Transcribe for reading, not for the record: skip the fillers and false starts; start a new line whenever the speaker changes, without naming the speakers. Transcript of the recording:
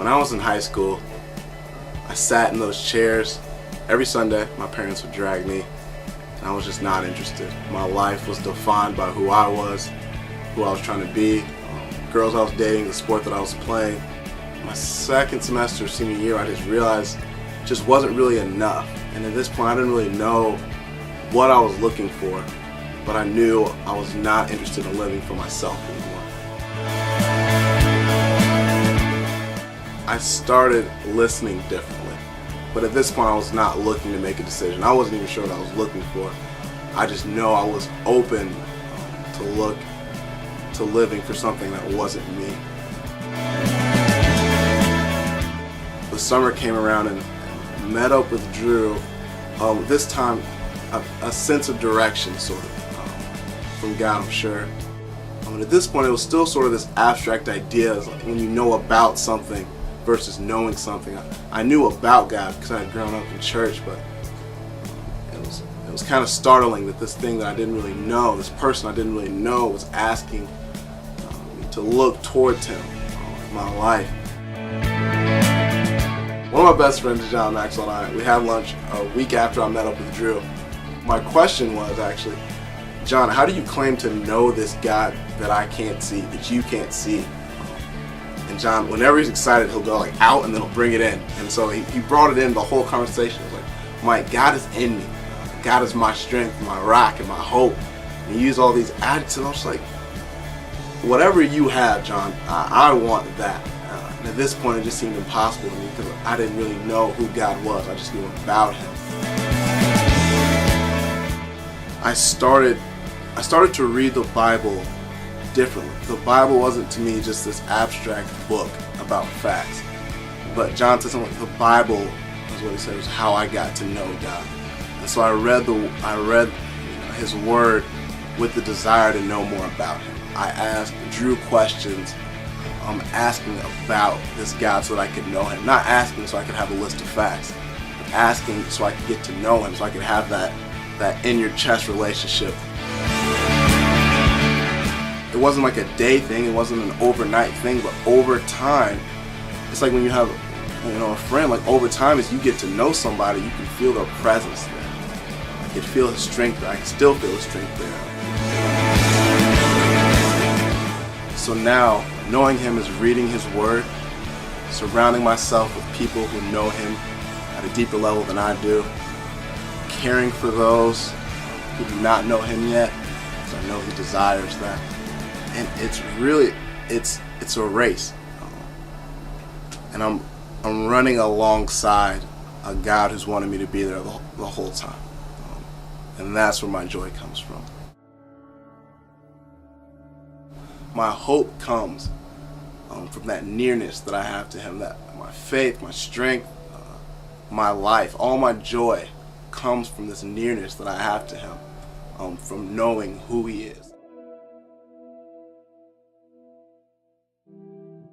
When I was in high school, I sat in those chairs every Sunday. My parents would drag me, and I was just not interested. My life was defined by who I was trying to be, girls I was dating, the sport that I was playing. My second semester, senior year, I just realized it just wasn't really enough. And at this point, I didn't really know what I was looking for, but I knew I was not interested in living for myself anymore. I started listening differently, but at this point I was not looking to make a decision. I wasn't even sure what I was looking for. I just know I was open to living for something that wasn't me. The summer came around and met up with Drew. This time a sense of direction sort of from God, I'm sure. At this point it was still sort of this abstract idea, like when you know about something versus knowing something. I knew about God because I had grown up in church, but it was kind of startling that this thing that I didn't really know, this person I didn't really know, was asking me to look towards Him in my life. One of my best friends, John Maxwell, and I, we had lunch a week after I met up with Drew. My question was actually, John, how do you claim to know this God that I can't see, that you can't see? And John, whenever he's excited, he'll go like out and then he'll bring it in. And so he brought it in the whole conversation. It was like, Mike, God is in me. God is my strength, my rock, and my hope. And he used all these adjectives. I was like, whatever you have, John, I want that. And at this point, it just seemed impossible to me because I didn't really know who God was. I just knew about Him. I started to read the Bible differently. The Bible wasn't to me just this abstract book about facts. But John said something like the Bible, is what he said, was how I got to know God. And so I read His Word with the desire to know more about Him. I asked Drew questions, asking about this God so that I could know Him. Not asking so I could have a list of facts, but asking so I could get to know Him, so I could have that in your chest relationship. It wasn't like a day thing, it wasn't an overnight thing, but over time, it's like when you have a friend, like over time as you get to know somebody, you can feel their presence there. I could feel His strength there, I can still feel His strength there. So now, knowing Him is reading His Word, surrounding myself with people who know Him at a deeper level than I do, caring for those who do not know Him yet, because I know He desires that. And it's really, it's a race. And I'm running alongside a God who's wanted me to be there the whole time. And that's where my joy comes from. My hope comes from that nearness that I have to Him, that my faith, my strength, my life, all my joy comes from this nearness that I have to Him, from knowing who He is.